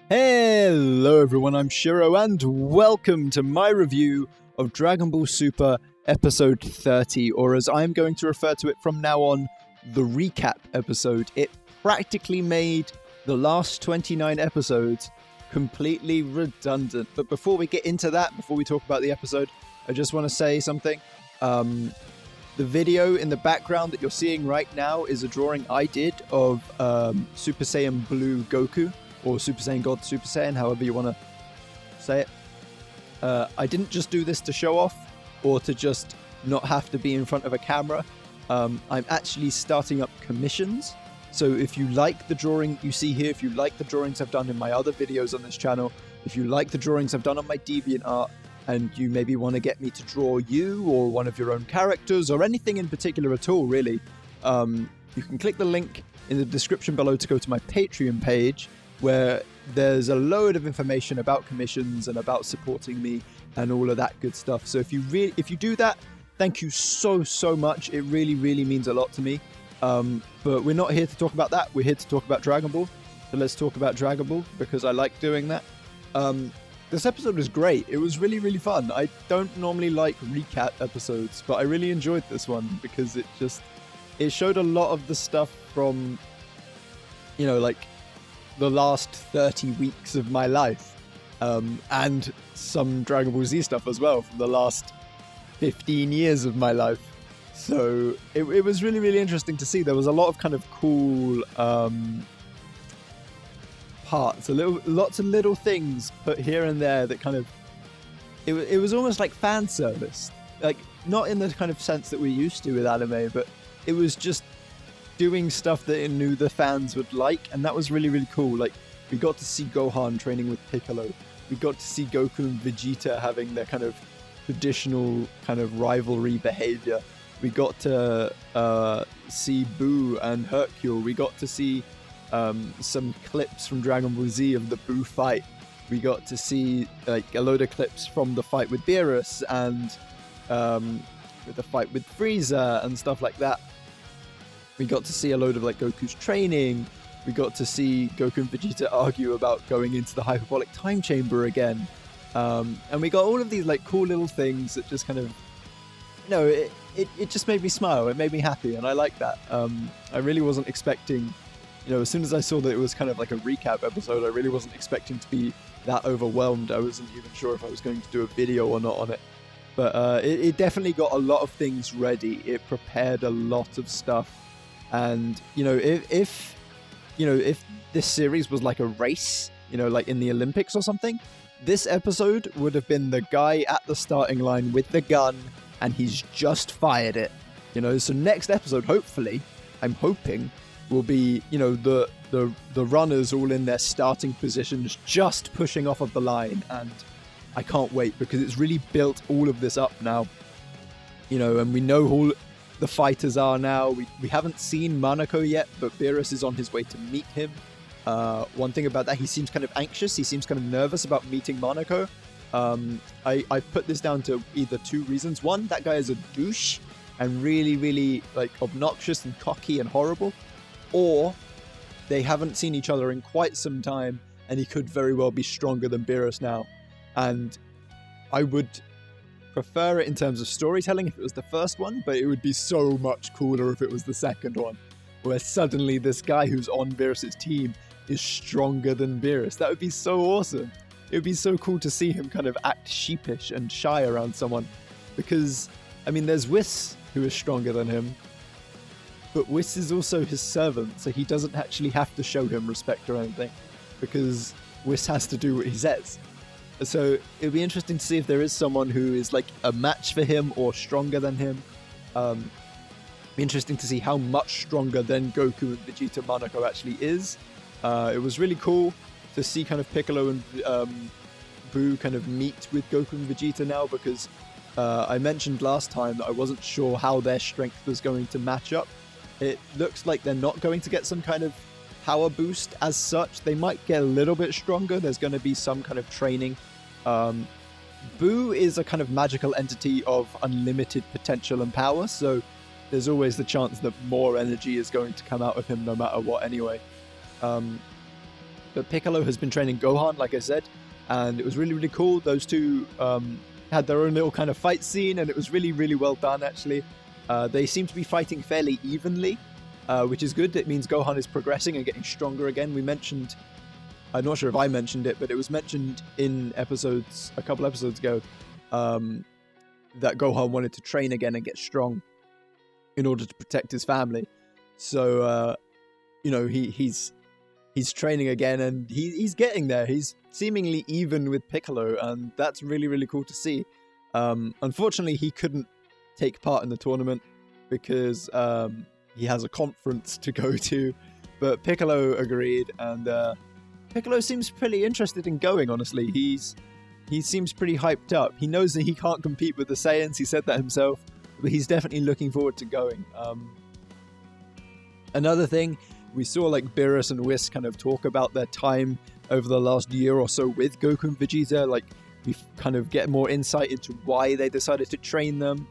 Hello everyone, I'm Shiro and welcome to my review of Dragon Ball Super episode 30, or as I'm going to refer to it from now on, the recap episode. It practically made the last 29 episodes completely redundant. But before we get into that, before we talk about the episode, I just want to say something. The video in the background that you're seeing right now is a drawing I did of Super Saiyan Blue Goku, or Super Saiyan God Super Saiyan, however you want to say it. I didn't just do this to show off, or to just not have to be in front of a camera. I'm actually starting up commissions. So if you like the drawing you see here, if you like the drawings I've done in my other videos on this channel, if you like the drawings I've done on my DeviantArt, and you maybe want to get me to draw you, or one of your own characters, or anything in particular at all, really, you can click the link in the description below to go to my Patreon page, where there's a load of information about commissions and about supporting me and all of that good stuff. So if you do that, thank you so much. It really means a lot to me. But we're not here to talk about that. We're here to talk about Dragon Ball. So let's talk about Dragon Ball, because I like doing that. This episode was great. It was really fun. I don't normally like recap episodes, but I really enjoyed this one because it showed a lot of the stuff from, like the last 30 weeks of my life, and some Dragon Ball Z stuff as well from the last 15 years of my life. So it was really interesting to see. There was a lot of kind of cool parts, lots of little things put here and there that kind of, it was almost like fan service, like not in the kind of sense that we're used to with anime, but it was just doing stuff that it knew the fans would like, and that was really cool. Like, we got to see Gohan training with Piccolo, we got to see Goku and Vegeta having their kind of traditional kind of rivalry behavior, we got to see Boo and Hercule, we got to see some clips from Dragon Ball Z of the Boo fight, we got to see like a load of clips from the fight with Beerus and with the fight with Frieza and stuff like that. We got to see a load of like Goku's training. We got to see Goku and Vegeta argue about going into the hyperbolic time chamber again. And we got all of these like cool little things that just kind of, it just made me smile. It made me happy, and I like that. I really wasn't expecting, as soon as I saw that it was kind of like a recap episode, I really wasn't expecting to be that overwhelmed. I wasn't even sure if I was going to do a video or not on it. But it definitely got a lot of things ready. It prepared a lot of stuff. And, if this series was like a race, like in the Olympics or something, this episode would have been the guy at the starting line with the gun, and he's just fired it. So next episode, hopefully, I'm hoping, will be, the runners all in their starting positions, just pushing off of the line. And I can't wait, because it's really built all of this up now, and we know who the fighters are now. We haven't seen Monaco yet, but Beerus is on his way to meet him. One thing about that, he seems kind of anxious. He seems kind of nervous about meeting Monaco. I put this down to either two reasons. One, that guy is a douche and really like obnoxious and cocky and horrible. Or they haven't seen each other in quite some time, and he could very well be stronger than Beerus now. And I would prefer it in terms of storytelling if it was the first one, but it would be so much cooler if it was the second one, where suddenly this guy who's on Beerus' team is stronger than Beerus. That would be so awesome. It would be so cool to see him kind of act sheepish and shy around someone, because, there's Whis, who is stronger than him, but Whis is also his servant, so he doesn't actually have to show him respect or anything, because Whis has to do what he says. So it'll be interesting to see if there is someone who is like a match for him or stronger than him. Be interesting to see how much stronger than Goku and Vegeta Monaco actually is. It was really cool to see kind of Piccolo and Boo kind of meet with Goku and Vegeta now, because I mentioned last time that I wasn't sure how their strength was going to match up. It looks like they're not going to get some kind of power boost as such. They might get a little bit stronger. There's going to be some kind of training. Boo is a kind of magical entity of unlimited potential and power, so there's always the chance that more energy is going to come out of him no matter what anyway. But Piccolo has been training Gohan, like I said, and it was really, really cool. Those two had their own little kind of fight scene, and it was really, really well done, actually. They seem to be fighting fairly evenly, which is good. It means Gohan is progressing and getting stronger again. We mentioned, I'm not sure if I mentioned it, but it was mentioned in episodes, a couple episodes ago, that Gohan wanted to train again and get strong in order to protect his family. So, you know, he's training again, and he's getting there. He's seemingly even with Piccolo, and that's really, really cool to see. Unfortunately, he couldn't take part in the tournament because he has a conference to go to, but Piccolo agreed, and Piccolo seems pretty interested in going, honestly. He seems pretty hyped up. He knows that he can't compete with the Saiyans, he said that himself, but he's definitely looking forward to going. Another thing, we saw like Beerus and Whis kind of talk about their time over the last year or so with Goku and Vegeta. Like, we kind of get more insight into why they decided to train them.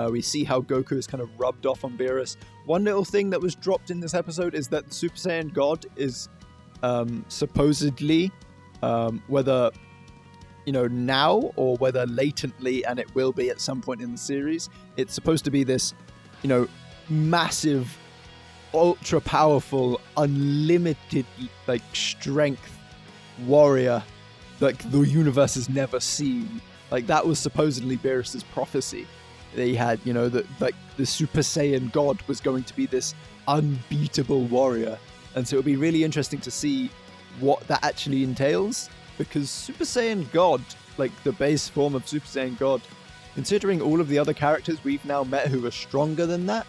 We see how Goku is kind of rubbed off on Beerus. One little thing that was dropped in this episode is that the Super Saiyan God is supposedly, whether, you know, now or whether latently, and it will be at some point in the series, it's supposed to be this, you know, massive, ultra powerful, unlimited, like, strength warrior like the universe has never seen. Like, that was supposedly Beerus's prophecy. They had, you know, that like the Super Saiyan God was going to be this unbeatable warrior, and so it'll be really interesting to see what that actually entails, because Super Saiyan God, like the base form of Super Saiyan God, considering all of the other characters we've now met who are stronger than that,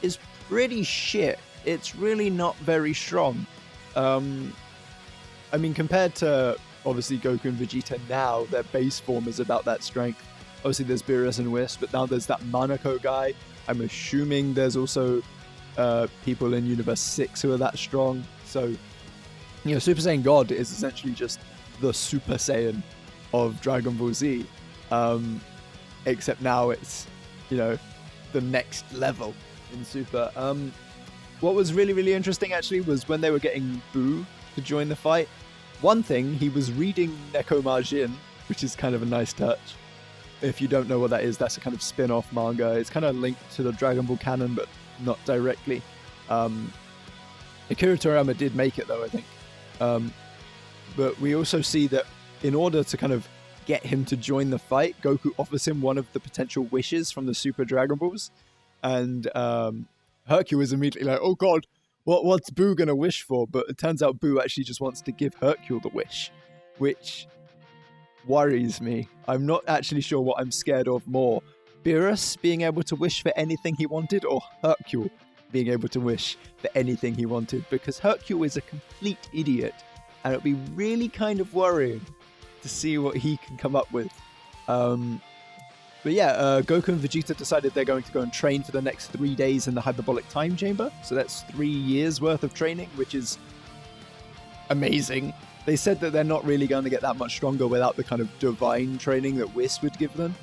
is pretty shit. It's really not very strong. I mean, compared to obviously Goku and Vegeta now, their base form is about that strength. Obviously there's Beerus and Whis, but now there's that Manako guy. I'm assuming there's also people in Universe 6 who are that strong. So, you know, Super Saiyan God is essentially just the Super Saiyan of Dragon Ball Z. Except now it's, you know, the next level in Super. What was really, really interesting actually was when they were getting Boo to join the fight. One thing, he was reading Neko Majin, which is kind of a nice touch. If you don't know what that is, that's a kind of spin-off manga. It's kind of linked to the Dragon Ball canon, but not directly. Akira Toriyama did make it, though, I think. But we also see that in order to kind of get him to join the fight, Goku offers him one of the potential wishes from the Super Dragon Balls. And Hercule is immediately like, oh god, what's Boo going to wish for? But it turns out Boo actually just wants to give Hercule the wish, which worries me. I'm not actually sure what I'm scared of more. Beerus being able to wish for anything he wanted, or Hercule being able to wish for anything he wanted, because Hercule is a complete idiot, and it'll be really kind of worrying to see what he can come up with. But yeah, Goku and Vegeta decided they're going to go and train for the next 3 days in the Hyperbolic Time Chamber, so that's 3 years worth of training, which is amazing. They said that they're not really going to get that much stronger without the kind of divine training that Whis would give them.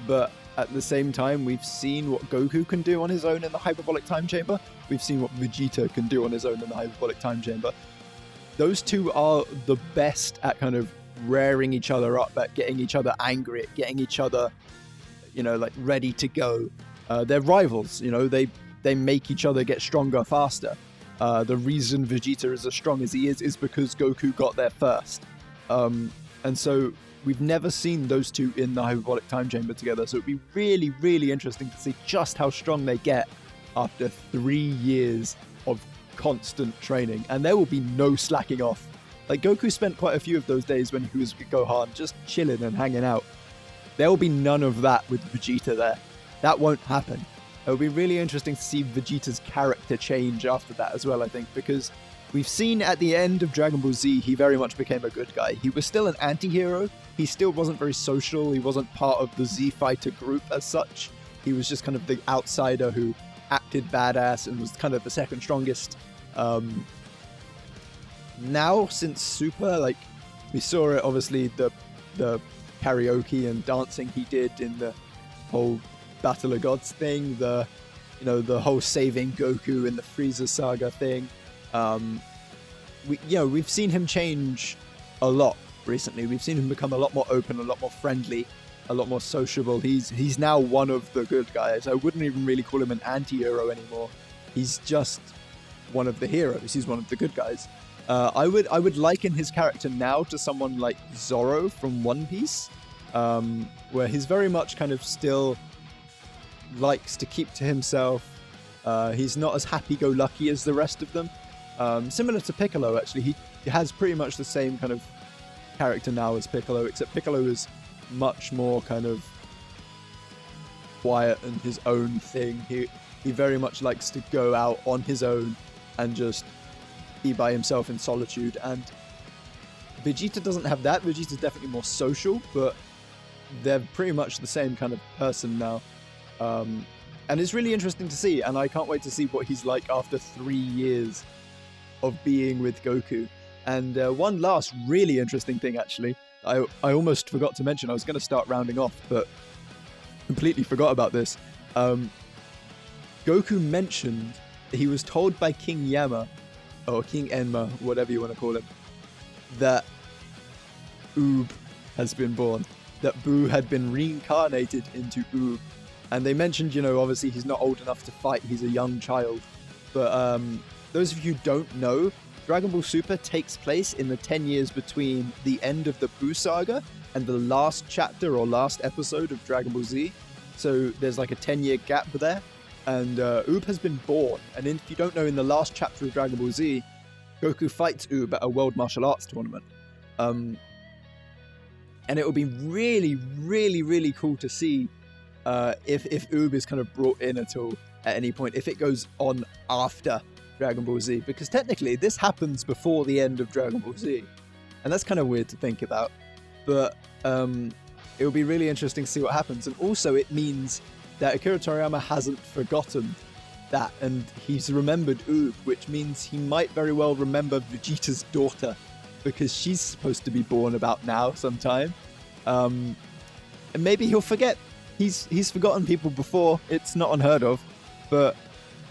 But at the same time, we've seen what Goku can do on his own in the Hyperbolic Time Chamber. We've seen what Vegeta can do on his own in the Hyperbolic Time Chamber. Those two are the best at kind of rearing each other up, at getting each other angry, at getting each other, you know, like ready to go. They're rivals, you know, they make each other get stronger faster. The reason Vegeta is as strong as he is because Goku got there first. And so we've never seen those two in the Hyperbolic Time Chamber together, so it'd be really, really interesting to see just how strong they get after 3 years of constant training. And there will be no slacking off. Like, Goku spent quite a few of those days when he was with Gohan just chilling and hanging out. There will be none of that with Vegeta there. That won't happen. It'll be really interesting to see Vegeta's character change after that as well, I think, because we've seen at the end of Dragon Ball Z, he very much became a good guy. He was still an anti-hero. He still wasn't very social. He wasn't part of the Z Fighter group as such. He was just kind of the outsider who acted badass and was kind of the second strongest. Now, since Super, like, we saw it, obviously, the karaoke and dancing he did in the whole Battle of Gods thing, the whole saving Goku in the Frieza saga thing. we've seen him change a lot recently. We've seen him become a lot more open, a lot more friendly, a lot more sociable. He's now one of the good guys. I wouldn't even really call him an anti-hero anymore. He's just one of the heroes. He's one of the good guys. I would liken his character now to someone like Zoro from One Piece, where he's very much kind of still likes to keep to himself. He's not as happy-go-lucky as the rest of them. Similar to Piccolo, actually. He has pretty much the same kind of character now as Piccolo, except Piccolo is much more kind of quiet and his own thing. He very much likes to go out on his own and just be by himself in solitude. And Vegeta doesn't have that. Vegeta's definitely more social, but they're pretty much the same kind of person now. And it's really interesting to see, and I can't wait to see what he's like after 3 years of being with Goku. And one last really interesting thing, actually, I almost forgot to mention. I was going to start rounding off, but completely forgot about this. Goku mentioned that he was told by King Yama, or King Enma, whatever you want to call him, that Oob has been born. That Boo had been reincarnated into Oob. And they mentioned, obviously he's not old enough to fight. He's a young child. But those of you who don't know, Dragon Ball Super takes place in the 10 years between the end of the Boo saga and the last chapter or last episode of Dragon Ball Z. So there's like a 10-year gap there. And Oob has been born. And if you don't know, in the last chapter of Dragon Ball Z, Goku fights Oob at a World Martial Arts tournament. And it would be really, really, really cool to see if Oob is kind of brought in at all at any point, if it goes on after Dragon Ball Z, because technically this happens before the end of Dragon Ball Z, and that's kind of weird to think about, but it will be really interesting to see what happens. And also it means that Akira Toriyama hasn't forgotten that, and he's remembered Oob, which means he might very well remember Vegeta's daughter, because she's supposed to be born about now sometime, and maybe he'll forget. He's forgotten people before. It's not unheard of, but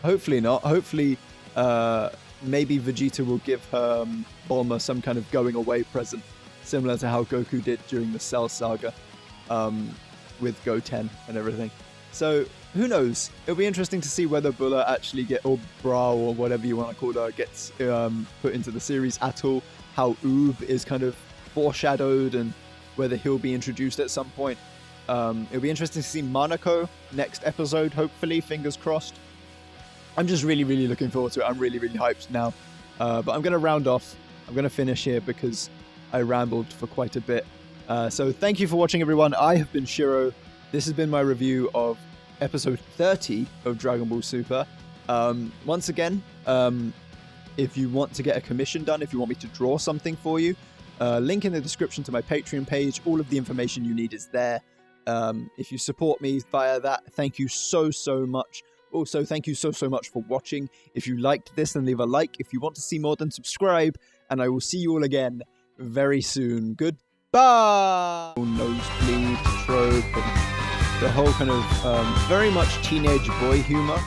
hopefully not. Hopefully, maybe Vegeta will give her Bulma some kind of going away present, similar to how Goku did during the Cell Saga, with Goten and everything. So who knows? It'll be interesting to see whether Bulla actually or Bra or whatever you want to call her gets put into the series at all. How Oob is kind of foreshadowed and whether he'll be introduced at some point. It'll be interesting to see Monaco next episode, hopefully, fingers crossed. I'm just really, really looking forward to it. I'm really, really hyped now. But I'm going to round off. I'm going to finish here because I rambled for quite a bit. So thank you for watching, everyone. I have been Shiro. This has been my review of episode 30 of Dragon Ball Super. Once again, if you want to get a commission done, if you want me to draw something for you, link in the description to my Patreon page. All of the information you need is there. If you support me via that, thank you so much. Also, thank you so much for watching. If you liked this, then leave a like. If you want to see more, then subscribe. And I will see you all again very soon. Goodbye! Nosebleed trope and the whole kind of very much teenage boy humor.